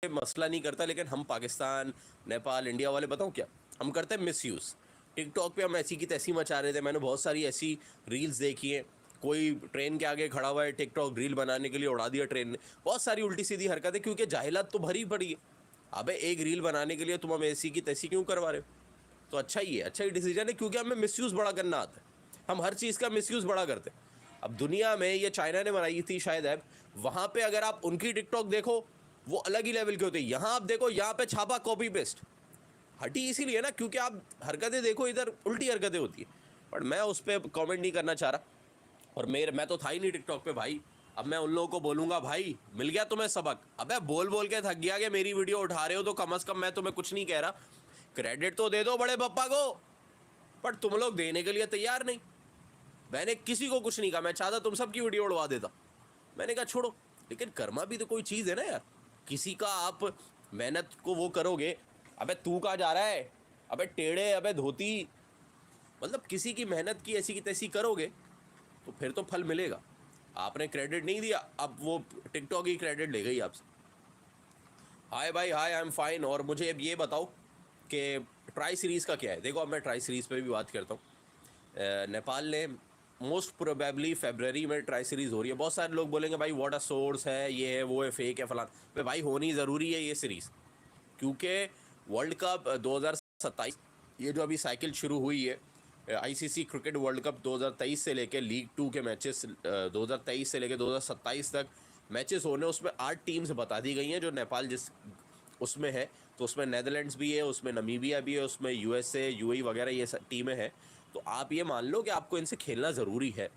मसला नहीं करता, लेकिन हम पाकिस्तान, नेपाल, इंडिया वाले बताऊं क्या हम करते हैं? मिसयूज़। टिकटॉक पे हम ऐसी की तैसी मचा रहे थे। मैंने बहुत सारी ऐसी रील्स देखी हैं। कोई ट्रेन के आगे खड़ा हुआ है, टिकटॉक रील बनाने के लिए उड़ा दिया ट्रेन ने। बहुत सारी उल्टी सीधी हरकतें, क्योंकि जाहिलात तो भरी पड़ी है। अबे एक रील बनाने के लिए तुम हमें ऐसी की तैसी क्यों करवा रहे हो? तो अच्छा ही है, अच्छा ही डिसीजन है, क्योंकि हमें मिसयूज़ बड़ा करना आता है। हम हर चीज़ का मिसयूज़ बड़ा करते हैं। अब दुनिया में ये चाइना ने बनाई थी शायद ऐप, वहाँ पे अगर आप उनकी टिकटॉक देखो वो अलग ही लेवल की होती है। यहाँ आप देखो, यहाँ पे छापा कॉपी पेस्ट। हटी इसीलिए ना क्योंकि आप हरकतें देखो, इधर उल्टी हरकतें होती है। बट मैं उस पर कॉमेंट नहीं करना चाह रहा। और मैं तो था ही नहीं टिकटॉक पे भाई। अब मैं उन लोगों को बोलूंगा भाई मिल गया तुम्हें सबक? अबे बोल बोल के थक गया कि मेरी वीडियो उठा रहे हो तो कम से कम मैं तुम्हें कुछ नहीं कह रहा, क्रेडिट तो दे दो बड़े पप्पा को। पर तुम लोग देने के लिए तैयार नहीं। मैंने किसी को कुछ नहीं कहा, मैं चाहता तुम सबकी वीडियो उड़वा देता। मैंने कहा छोड़ो, लेकिन कर्मा भी तो कोई चीज़ है ना यार। किसी का आप मेहनत को वो करोगे। अबे तू कहाँ जा रहा है? अबे टेढ़े, अबे धोती। मतलब किसी की मेहनत की ऐसी की तैसी करोगे तो फिर तो फल मिलेगा। आपने क्रेडिट नहीं दिया, अब वो टिकटॉक ही क्रेडिट ले गई आपसे। हाय भाई हाय, आई एम फाइन। और मुझे अब ये बताओ कि ट्राई सीरीज़ का क्या है? देखो अब मैं ट्राई सीरीज़ पे भी बात करता हूँ। नेपाल ने मोस्ट प्रोबेबली फरवरी में ट्राई सीरीज़ हो रही है। बहुत सारे लोग बोलेंगे भाई व्हाट अ सोर्स है, ये है वो है, फेक है फलान। भाई होनी ज़रूरी है ये सीरीज़, क्योंकि वर्ल्ड कप 2027 ये जो अभी साइकिल शुरू हुई है, आईसीसी क्रिकेट वर्ल्ड कप 2023 से लेकर लीग 2 के मैचेस 2023 से लेकर 2027 तक मैचेस होने, उसमें 8 टीम्स बता दी गई हैं जो नेपाल जिस उसमें है। तो उसमें नेदरलैंड्स भी है, उसमें नमीबिया भी है, उसमें यूएसए, यूएई वगैरह ये टीमें हैं। तो आप ये मान लो कि आपको इनसे खेलना ज़रूरी है।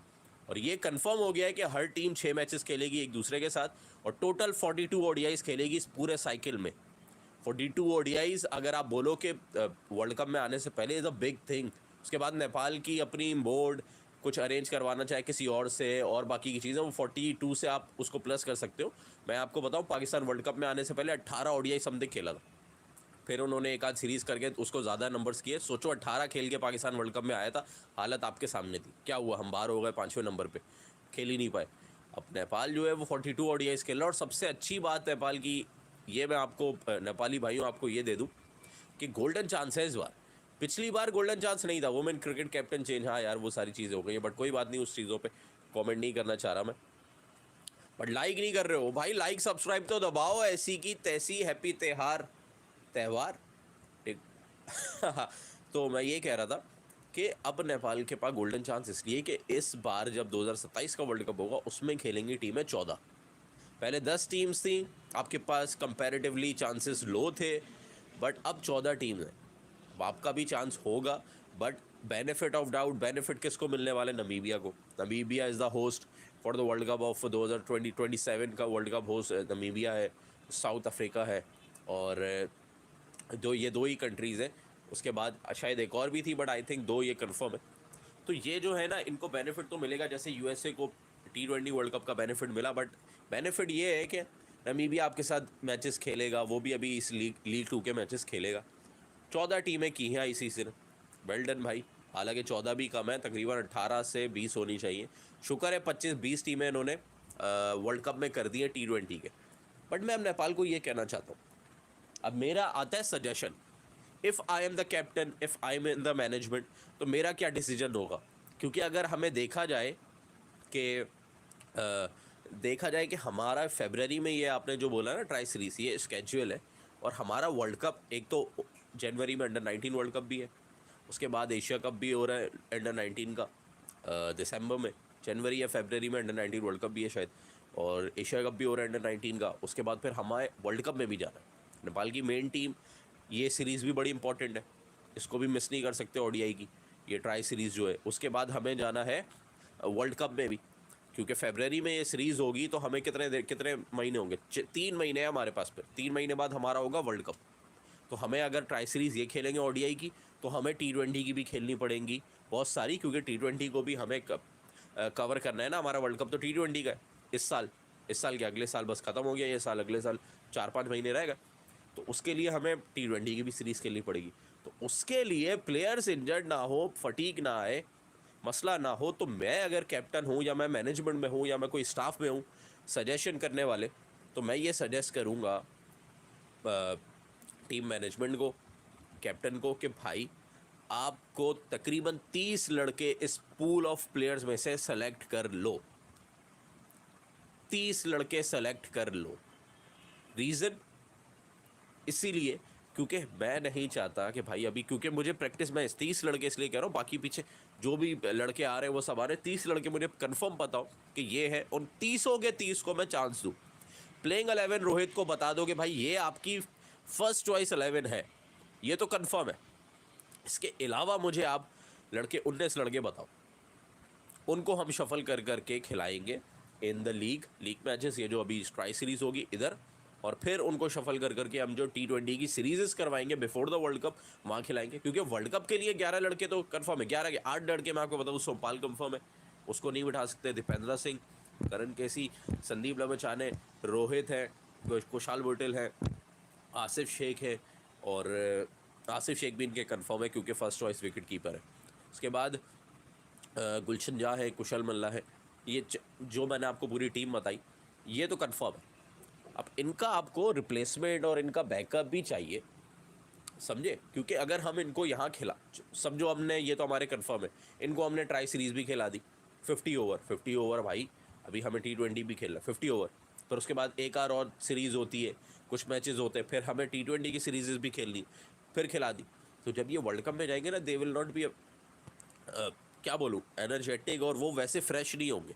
और ये कंफर्म हो गया है कि हर टीम 6 मैचेस खेलेगी एक दूसरे के साथ, और टोटल 42 ओडीआईज खेलेगी इस पूरे साइकिल में। 42 ओडीआईज अगर आप बोलो कि वर्ल्ड कप में आने से पहले इज़ अ बिग थिंग। उसके बाद नेपाल की अपनी बोर्ड कुछ अरेंज करवाना चाहे किसी और से, और बाकी की चीज़ें, वो 42 से आप उसको प्लस कर सकते हो। मैं आपको बताऊं, पाकिस्तान वर्ल्ड कप में आने से पहले 18 ओडीआई समथिंग खेला था। फिर उन्होंने एक आध सीरीज़ करके उसको ज़्यादा नंबर्स किए। सोचो 18 खेल के पाकिस्तान वर्ल्ड कप में आया था, हालत आपके सामने थी। क्या हुआ? हम बाहर हो गए 5वें नंबर पे, खेल ही नहीं पाए। अब नेपाल जो है वो 42 ओडीआईज खेल रहा है। और सबसे अच्छी बात नेपाल की, ये मैं आपको नेपाली भाइयों आपको ये दे दूँ कि गोल्डन चांस है इस बार। पिछली बार गोल्डन चांस नहीं था। वुमेन क्रिकेट कैप्टन चेंज, हाँ यार वो सारी चीज़ें हो गई हैं, बट कोई बात नहीं, उस चीज़ों पे कमेंट नहीं करना चाह रहा मैं। बट लाइक नहीं कर रहे हो भाई, लाइक सब्सक्राइब तो दबाओ। ऐसी की तैसी हैप्पी त्यौहार ठीक। तो मैं ये कह रहा था कि अब नेपाल के पास गोल्डन चांस इसलिए कि इस बार जब 2027 का वर्ल्ड कप होगा उसमें खेलेंगी टीमें 14। पहले 10 टीम्स थी, आपके पास कंपैरेटिवली चांसेस लो थे, बट अब 14 टीम्स हैं। आपका भी चांस होगा, but benefit of doubt, benefit किसको मिलने वाले? नमीबिया को। Namibia is the host for the world cup of 2027 का वर्ल्ड कप होस्ट नमीबिया है, साउथ अफ्रीका है। और ये दो ही कंट्रीज़ हैं। उसके बाद शायद एक और भी थी, बट आई थिंक 2 ये कन्फर्म है। तो ये जो है ना, इनको बेनिफिट तो मिलेगा, जैसे यूएसए को T20 वर्ल्ड कप का बेनिफिट मिला। बट बेनिफिट ये है कि नमीबिया आपके साथ मैचेस खेलेगा, वो भी अभी इस लीग 2 के मैचेस खेलेगा। 14 टीमें की हैं आईसीसी ने, वेल डन भाई। हालांकि 14 भी कम है, तकरीबन 18 से 20 होनी चाहिए। शुक्र है 25-20 टीमें इन्होंने वर्ल्ड कप में कर दी है T20 के। बट मैं अब नेपाल को ये कहना चाहता हूँ, अब मेरा आता है suggestion. If I am the captain, if I am in the management, तो मेरा क्या डिसीजन होगा? क्योंकि अगर हमें कि देखा जाए कि हमारा फरवरी में, ये आपने जो बोला ना ट्राई सीरीज, ये स्केड्यूल है। और हमारा वर्ल्ड कप एक तो जनवरी में अंडर-19 वर्ल्ड कप भी है, उसके बाद एशिया कप भी हो रहा है अंडर-19 का दिसंबर में। जनवरी या फरवरी में अंडर-19 वर्ल्ड कप भी है शायद, और एशिया कप भी हो रहा है अंडर-19 का। उसके बाद फिर हमारे वर्ल्ड कप में भी जाना है। नेपाल की मेन टीम, ये सीरीज़ भी बड़ी इंपॉर्टेंट है, इसको भी मिस नहीं कर सकते ओडीआई की, ये ट्राई सीरीज़ जो है। उसके बाद हमें जाना है वर्ल्ड कप में भी, क्योंकि फरवरी में ये सीरीज़ होगी तो हमें कितने महीने होंगे? 3 महीने हैं हमारे पास। फिर 3 महीने बाद हमारा होगा वर्ल्ड कप। तो हमें अगर ट्राई सीरीज़ ये खेलेंगे ओडीआई की, तो हमें T20 की भी खेलनी पड़ेंगी बहुत सारी, क्योंकि T20 को भी हमें कवर करना है ना। हमारा वर्ल्ड कप तो T20 का है इस साल के अगले साल बस ख़त्म हो गया ये साल, अगले साल 4-5 महीने रहेगा। तो उसके लिए हमें T20 की भी सीरीज़ खेलनी पड़ेगी। तो उसके लिए प्लेयर्स इंजर्ड ना हो, फटीक ना आए, मसला ना हो, तो मैं अगर कैप्टन हूँ, या मैं मैनेजमेंट में हूँ, या मैं कोई स्टाफ में हूँ सजेशन करने वाले, तो मैं ये सजेस्ट करूँगा टीम मैनेजमेंट को, कैप्टन को कि भाई आपको तकरीबन 30 लड़के इस पूल ऑफ प्लेयर्स में से सेलेक्ट कर लो, 30 लड़के सेलेक्ट कर लो। रीज़न इसीलिए क्योंकि मैं नहीं चाहता कि भाई अभी, क्योंकि मुझे प्रैक्टिस, मैं 30 लड़के इसलिए कह रहा हूँ, बाकी पीछे जो भी लड़के आ रहे हैं वो सब आ रहे हैं, 30 लड़के मुझे कंफर्म पता हो कि ये है, उन 30 के 30 को मैं चांस दूँ। प्लेइंग 11 रोहित को बता दो कि भाई ये आपकी फर्स्ट चॉइस 11 है, ये तो कंफर्म है। इसके अलावा मुझे आप लड़के 19 लड़के बताओ, उनको हम शफल कर करके खिलाएंगे इन द लीग मैचेस, ये जो अभी ट्राई सीरीज़ होगी इधर, और फिर उनको शफल कर करके हम जो T20 की सीरीज़ करवाएंगे बिफोर द वर्ल्ड कप वहाँ खिलाएंगे। क्योंकि वर्ल्ड कप के लिए 11 लड़के तो कंफर्म है, 11 के 8 लड़के मैं आपको बताऊँ, सोमपाल कंफर्म है, उसको नहीं बिठा सकते, दीपेंद्र सिंह, करण केसी, संदीप लमचाने, रोहित है, कुशाल बुटेल है, आसिफ शेख है, और आसिफ शेख भी इनके कंफर्म है क्योंकि फर्स्ट चॉइस विकेट कीपर है। उसके बाद गुलशन जा है, कुशल मल्ला है, ये जो मैंने आपको पूरी टीम बताई ये तो कंफर्म है। अब इनका आपको रिप्लेसमेंट और इनका बैकअप भी चाहिए, समझे, क्योंकि अगर हम इनको यहाँ खिला, समझो हमने, ये तो हमारे कंफर्म है, इनको हमने ट्राई सीरीज़ भी खिला दी 50 ओवर भाई, अभी हमें T20 भी खेलना 50 ओवर, फिर उसके बाद एक और सीरीज़ होती है, कुछ मैचेस होते हैं, फिर हमें T20 की सीरीज़ भी खेलनी, फिर खिला दी। तो जब ये वर्ल्ड कप में जाएंगे ना, दे विल नॉट बी क्या बोलूँ, एनर्जेटिक, और वो वैसे फ्रेश नहीं होंगे।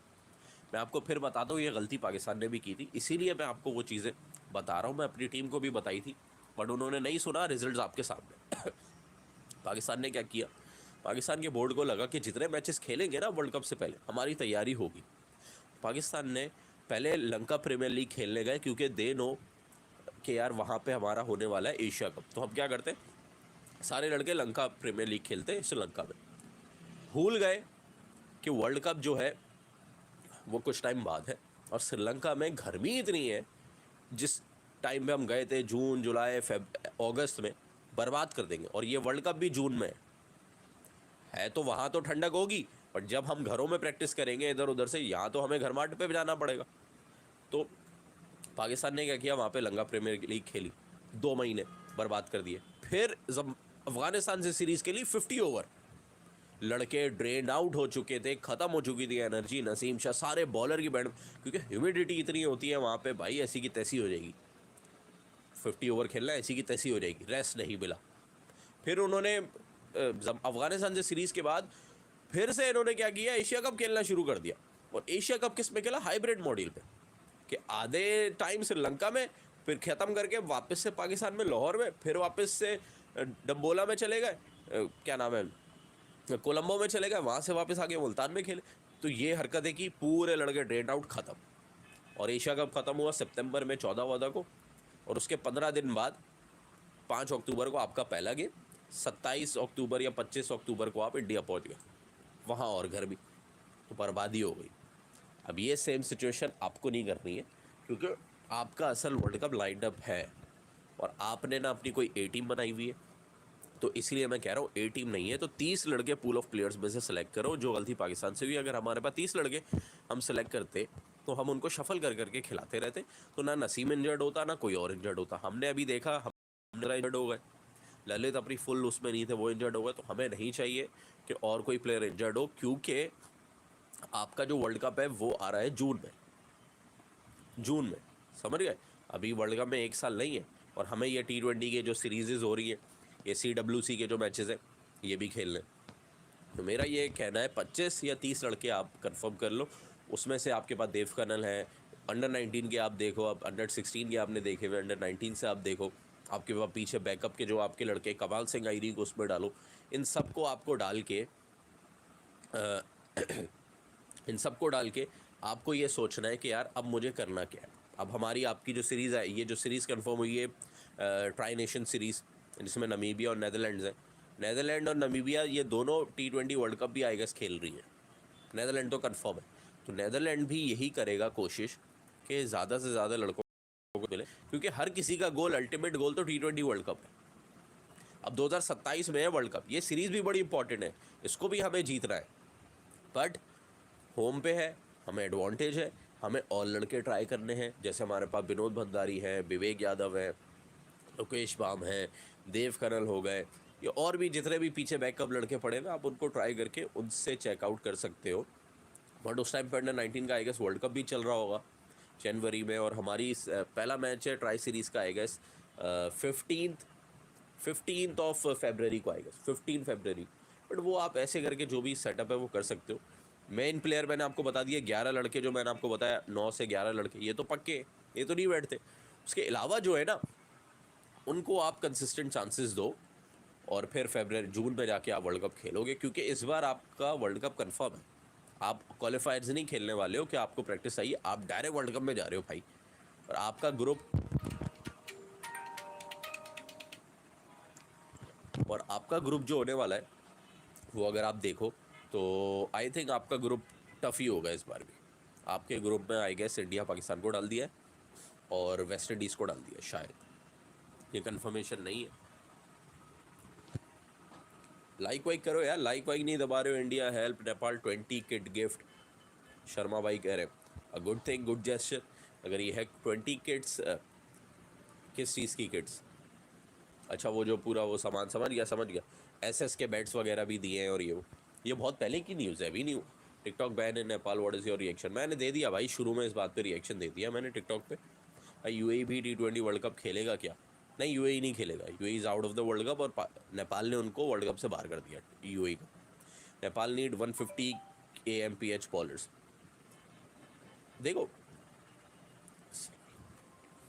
मैं आपको फिर बताता हूँ, ये गलती पाकिस्तान ने भी की थी, इसीलिए मैं आपको वो चीज़ें बता रहा हूँ। मैं अपनी टीम को भी बताई थी बट उन्होंने नहीं सुना, रिजल्ट्स आपके सामने। पाकिस्तान ने क्या किया, पाकिस्तान के बोर्ड को लगा कि जितने मैचेस खेलेंगे ना वर्ल्ड कप से पहले हमारी तैयारी होगी। पाकिस्तान ने पहले लंका प्रीमियर लीग खेलने गए क्योंकि दे नो कि यार वहाँ पे हमारा होने वाला है एशिया कप, तो हम क्या करते, सारे लड़के लंका प्रीमियर लीग खेलते हैं श्रीलंका में। भूल गए कि वर्ल्ड कप जो है वो कुछ टाइम बाद है, और श्रीलंका में गर्मी इतनी है, जिस टाइम पे हम गए थे जून जुलाई अगस्त में, बर्बाद कर देंगे। और ये वर्ल्ड कप भी जून में है तो वहाँ तो ठंडक होगी, बट जब हम घरों में प्रैक्टिस करेंगे इधर उधर से, यहाँ तो हमें घर माठ पे जाना पड़ेगा। तो पाकिस्तान ने क्या किया, वहाँ पे लंका प्रीमियर लीग खेली, 2 महीने बर्बाद कर दिए। फिर जब अफगानिस्तान से सीरीज़ खेली 50 ओवर, लड़के ड्रेन आउट हो चुके थे, ख़त्म हो चुकी थी एनर्जी, नसीम शाह, सारे बॉलर की बैट, क्योंकि ह्यूमिडिटी इतनी होती है वहाँ पे भाई, ऐसी की तैसी हो जाएगी। 50 ओवर खेलना ऐसी की तैसी हो जाएगी, रेस्ट नहीं मिला। फिर उन्होंने अफगानिस्तान से सीरीज़ के बाद फिर से इन्होंने क्या किया, एशिया कप खेलना शुरू कर दिया। और एशिया कप किस में खेला, हाइब्रिड मॉडल पे, कि आधे टाइम श्रीलंका में, फिर ख़त्म करके वापस से पाकिस्तान में लाहौर में, फिर वापस से डम्बोला में चले गए, क्या नाम है, कोलंबो में चले गए, वहाँ से वापस आके मुल्तान में खेले। तो ये हरकतें की, पूरे लड़के ड्रेन आउट ख़त्म। और एशिया कप ख़त्म हुआ सितंबर में 14 को, और उसके 15 दिन बाद 5 अक्टूबर को आपका पहला गेम, 27 अक्टूबर या 25 अक्टूबर को आप इंडिया पहुँच गए, वहाँ और घर भी, तो बर्बादी हो गई। अब ये सेम सिचुएशन आपको नहीं करनी है, क्योंकि आपका असल वर्ल्ड कप लाइंड अप है, और आपने ना अपनी कोई ए टीम बनाई हुई है। तो इसलिए मैं कह रहा हूँ, ए टीम नहीं है तो 30 लड़के पूल ऑफ प्लेयर्स में से सेलेक्ट करो, जो गलती पाकिस्तान से हुई। अगर हमारे पास 30 लड़के हम सेलेक्ट करते तो हम उनको शफल कर करके खिलाते रहते, तो ना नसीम इंजर्ड होता, ना कोई और इंजर्ड होता। हमने अभी देखा, हम इंजर्ड हो गए, ललित अपनी फुल उसमें नहीं थे, वो इंजर्ड हो गए। तो हमें नहीं चाहिए कि और कोई प्लेयर इंजर्ड हो, क्योंकि आपका जो वर्ल्ड कप है वो आ रहा है जून में, समझ गए। अभी वर्ल्ड कप में 1 साल नहीं है, और हमें ये T20 के जो सीरीज़ हो रही है, ये CWC के जो मैचेस हैं, ये भी खेलने। तो मेरा ये कहना है 25 या 30 लड़के आप कंफर्म कर लो। उसमें से आपके पास देव कर्नल है, अंडर 19 के आप देखो, आप अंडर 16 के आपने देखे हुए, अंडर 19 से आप देखो, आपके पास पीछे बैकअप के जो आपके लड़के, कमाल सिंह आयरी को उसमें डालो। इन सबको आपको डाल के इन सबको डाल के आपको ये सोचना है कि यार अब मुझे करना क्या है। अब हमारी आपकी जो सीरीज़ है, ये जो सीरीज़ कंफर्म हुई है ट्राई नेशन सीरीज़, जिसमें नमीबिया और नेदरलैंड्स है। नेदरलैंड और नमीबिया ये दोनों T20 वर्ल्ड कप भी आई गेस खेल रही है। नेदरलैंड तो कंफर्म है, तो नेदरलैंड भी यही करेगा कोशिश कि ज़्यादा से ज़्यादा लड़कों को मिले, क्योंकि हर किसी का गोल, अल्टीमेट गोल तो T20 वर्ल्ड कप है। अब 2027 में है वर्ल्ड कप, ये सीरीज़ भी बड़ी इंपॉर्टेंट है, इसको भी हमें जीतना है। बट होम पे है, हमें एडवांटेज है, हमें और लड़के ट्राई करने हैं। जैसे हमारे पास विनोद भंडारी है, विवेक यादव है, मुकेश बाम हैं, देव करल हो गए, ये और भी जितने भी पीछे बैकअप लड़के पड़े ना, आप उनको ट्राई करके उनसे चेकआउट कर सकते हो। बट उस टाइम पे अंडर 19 का आई गेस वर्ल्ड कप भी चल रहा होगा जनवरी में, और हमारी पहला मैच है ट्राई सीरीज़ का I guess 15th of February को, आई गेस 15 फरवरी। बट वो आप ऐसे करके जो भी सेटअप है वो कर सकते हो। मेन प्लेयर मैंने आपको बता दिया 11 लड़के, जो मैंने आपको बताया 9 से 11 लड़के, ये तो पक्के, ये तो नहीं बैठते। उसके अलावा जो है ना, उनको आप कंसिस्टेंट चांसेस दो, और फिर फरवरी जून में जाके आप वर्ल्ड कप खेलोगे, क्योंकि इस बार आपका वर्ल्ड कप कंफर्म है। आप क्वालिफायर्स नहीं खेलने वाले हो कि आपको प्रैक्टिस चाहिए, आप डायरेक्ट वर्ल्ड कप में जा रहे हो भाई। और आपका ग्रुप जो होने वाला है, वो अगर आप देखो तो आई थिंक आपका ग्रुप टफ ही होगा इस बार भी। आपके ग्रुप में आई गेस इंडिया पाकिस्तान को डाल दिया है और वेस्ट इंडीज़ को डाल दिया है शायद, ये कंफर्मेशन नहीं है। लाइक वाइक करो यार, लाइक वाइक नहीं दबा रहे हो। India help Nepal 20 kit gift, Sharma भाई कह रहे हैं a good thing, good gesture. अगर ये है 20 किट्स, किस चीज़ की किट्स? अच्छा वो जो पूरा वो सामान, समझ गया, एसएस के बैट्स वगैरह भी दिए हैं। और ये बहुत पहले की न्यूज़ है, अभी नहीं। TikTok ban in Nepal, what is your reaction? मैंने दे दिया भाई, शुरू में इस बात पे रिएक्शन दे दिया मैंने टिकटॉक पे। यूएई भी T20 वर्ल्ड कप खेलेगा क्या? नहीं, यूएई नहीं खेलेगा, UAE is out of the world cup, और नेपाल ने उनको वर्ल्ड कप से बाहर कर दिया यूएई को। Nepal need 150 AMPH bowlers. देखो,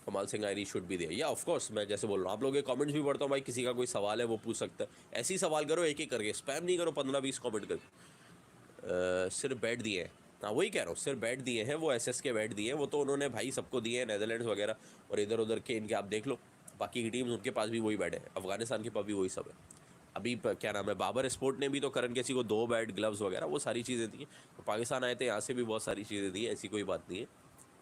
कमाल सिंह आयरी शुड भी दिया, या ऑफ कोर्स। मैं जैसे बोल रहा हूँ, आप लोगों के कमेंट्स भी पढ़ता हूँ भाई, किसी का कोई सवाल है वो पूछ सकता है। ऐसे ही सवाल करो एक एक करके, स्पैम नहीं करो 15-20 कमेंट करके। सिर्फ बैट दिए हैं, हाँ वही कह रहा हूँ, सिर्फ बैट दिए हैं, वो एसएस के बैट दिए हैं, वो तो उन्होंने भाई सबको दिए हैं, नेदरलैंड्स वगैरह और इधर उधर के इनके, आप देख लो बाकी की टीम्स, उनके पास भी वही बैट है, अफगानिस्तान के पास भी वही सब है। अभी क्या नाम है, बाबर स्पोर्ट ने भी तो करण केसी को 2 बैट, ग्लव्स वगैरह वो सारी चीज़ें दी। तो पाकिस्तान आए थे, यहाँ से भी बहुत सारी चीज़ें दी, ऐसी कोई बात नहीं है।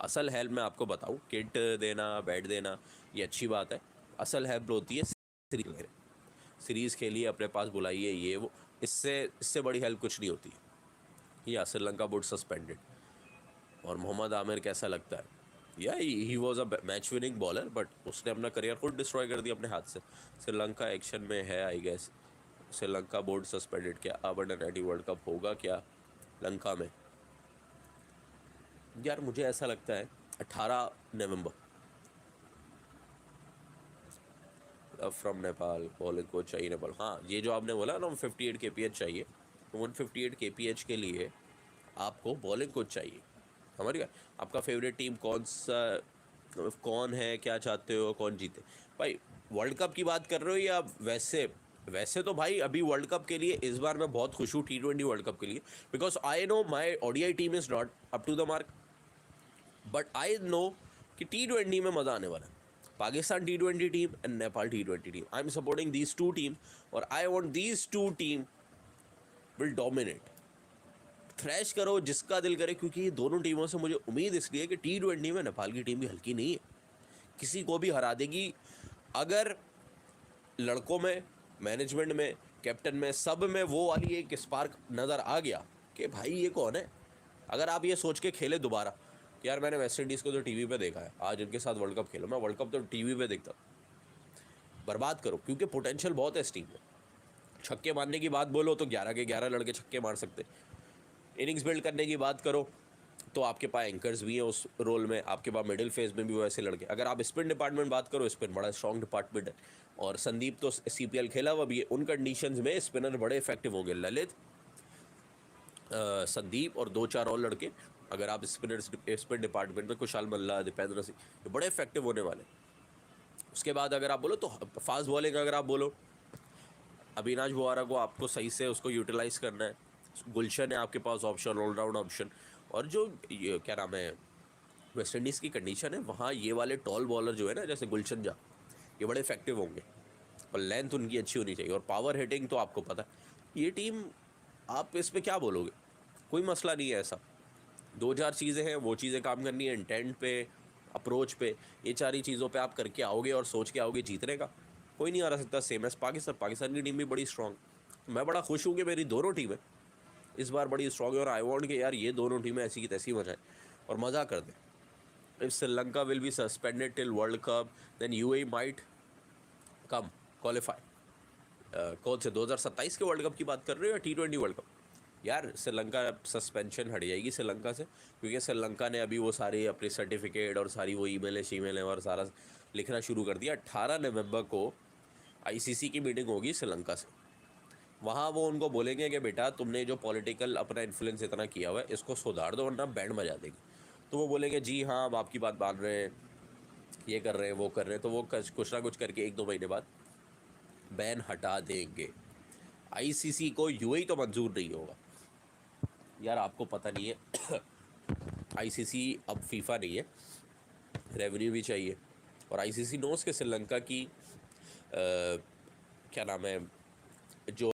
असल हेल्प मैं आपको बताऊँ, किट देना, बैट देना, ये अच्छी बात है। असल हेल्प होती है सीरीज़ खेलिए, अपने पास बुलाइए, ये वो, इससे बड़ी हेल्प कुछ नहीं होती। या श्रीलंका बोर्ड सस्पेंडेड, और मोहम्मद आमिर कैसा लगता है? या he was a match winning bowler, but उसने अपना करियर खुद डिस्ट्रॉय कर दिया अपने हाथ से। श्रीलंका एक्शन में है I guess. Sri Lanka board suspended, क्या अब अंडर-19 वर्ल्ड कप होगा क्या लंका में? यार मुझे ऐसा लगता है 18 नवंबर। फ्रॉम नेपाल बॉलिंग कोच चाहिए नेपाल, हाँ ये जो आपने बोला ना 158 kph चाहिए, तो 158 kph के लिए आपको बॉलिंग कोच चाहिए। समझ गया? आपका फेवरेट टीम कौन है, क्या चाहते हो कौन जीते? भाई वर्ल्ड कप की बात कर रहे हो या वैसे तो भाई अभी वर्ल्ड कप के लिए इस बार मैं बहुत खुश हूँ T20 वर्ल्ड कप के लिए, because I know my ODI team is not up to the mark, but I know कि T20 में मज़ा आने वाला है। Pakistan T20 team and Nepal T20 team, I am supporting these two team, और I want these two team will dominate. Thrash करो जिसका दिल करे, क्योंकि ये दोनों टीमों से मुझे उम्मीद इसलिए है कि T20 में नेपाल की टीम भी हल्की नहीं है, किसी को भी हरा देगी। अगर लड़कों में, मैनेजमेंट में, कैप्टन में, सब में वो वाली एक स्पार्क नज़र आ गया कि भाई ये कौन है, अगर आप ये सोच के खेले दोबारा कि यार मैंने वेस्ट इंडीज़ को तो टीवी पे देखा है, आज इनके साथ वर्ल्ड कप खेलो, मैं वर्ल्ड कप तो टीवी पे देखता, बर्बाद करो, क्योंकि पोटेंशियल बहुत है इस टीम में। छक्के मारने की बात बोलो तो 11 के 11 लड़के छक्के मार सकते। इनिंग्स बिल्ड करने की बात करो तो आपके पास एंकर्स भी हैं उस रोल में, आपके पास मिडिल फेज में भी वैसे लड़के। अगर आप स्पिन डिपार्टमेंट बात करो, स्पिन बड़ा स्ट्रॉन्ग डिपार्टमेंट है, और संदीप तो CPL खेला हुआ भी है, उन कंडीशंस में स्पिनर बड़े इफेक्टिव होंगे। ललित, संदीप और 2-4 और लड़के, अगर आप स्पिन डिपार्टमेंट में, कुशाल मल्ला, दीपेंद्र सिंह, ये बड़े इफेक्टिव होने वाले। उसके बाद अगर आप बोलो तो फास्ट बॉलिंग, अगर आप बोलो अविनाश बोआरा को आपको सही से उसको यूटिलाइज़ करना है। गुलशन है आपके पास ऑप्शन, ऑलराउंड ऑप्शन, और जो ये क्या नाम है वेस्ट इंडीज़ की कंडीशन है, वहाँ ये वाले टॉल बॉलर जो है ना, जैसे गुलशन जा, ये बड़े इफेक्टिव होंगे, और लेंथ उनकी अच्छी होनी चाहिए, और पावर हिटिंग तो आपको पता है ये टीम, आप इस पर क्या बोलोगे? कोई मसला नहीं है ऐसा। 2-4 चीज़ें हैं, वो चीज़ें काम करनी है, इंटेंट पे, अप्रोच पे, ये सारी चीज़ों पे आप करके आओगे और सोच के आओगे जीतने का, कोई नहीं हरा सकता। सेम एस पाकिस्तान की टीम भी बड़ी स्ट्रॉन्ग। मैं बड़ा खुश हूँ कि मेरी दोनों टीमें इस बार बड़ी स्ट्रॉन्ग है, और आई वॉन्ट कि यार ये दोनों टीमें ऐसी की तैसी मजाएं और मज़ा कर दें। If Sri Lanka will be suspended till world cup, then UAE might come qualify. कौन से 2027 के वर्ल्ड कप की बात कर रहे हो या T20 वर्ल्ड कप? यार श्रीलंका सस्पेंशन हट जाएगी श्रीलंका से, क्योंकि श्रीलंका ने अभी वो सारे अपने सर्टिफिकेट और सारी वो ईमेलें शीमेलें और सारा लिखना शुरू कर दिया। 18 नवंबर को आईसीसी की मीटिंग होगी श्रीलंका से। वहाँ वो उनको बोलेंगे कि बेटा तुमने जो पॉलिटिकल अपना इन्फ्लुएंस इतना किया हुआ है इसको सुधार दो वरना बैंड बजा देगी। तो वो बोलेंगे जी हाँ हम आपकी बात मान रहे हैं, ये कर रहे हैं वो कर रहे हैं, तो वो कुछ ना कुछ करके 1-2 महीने बाद बैन हटा देंगे। आईसीसी को यूएई तो मंजूर नहीं होगा। यार आपको पता नहीं है आईसीसी अब फीफा नहीं है, रेवेन्यू भी चाहिए। और आईसीसी नोस के श्रीलंका की क्या नाम है जो